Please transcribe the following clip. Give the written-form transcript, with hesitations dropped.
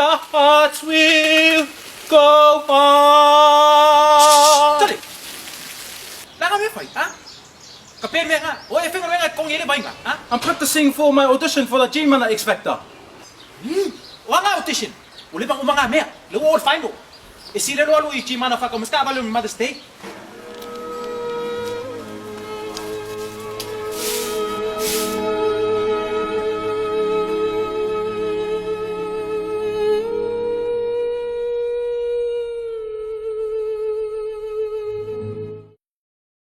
the hearts will go on. Sorry. Laka me fight, ha? Kapir me nga. O efeng me nga kung yele ba nga, ha? I'm practicing for my audition for the G-Man X Factor. Wa nga audition. Uli bang umanga me. Luwol final. E sila lo alu ichi mana fa como estaba lo Mother's Day.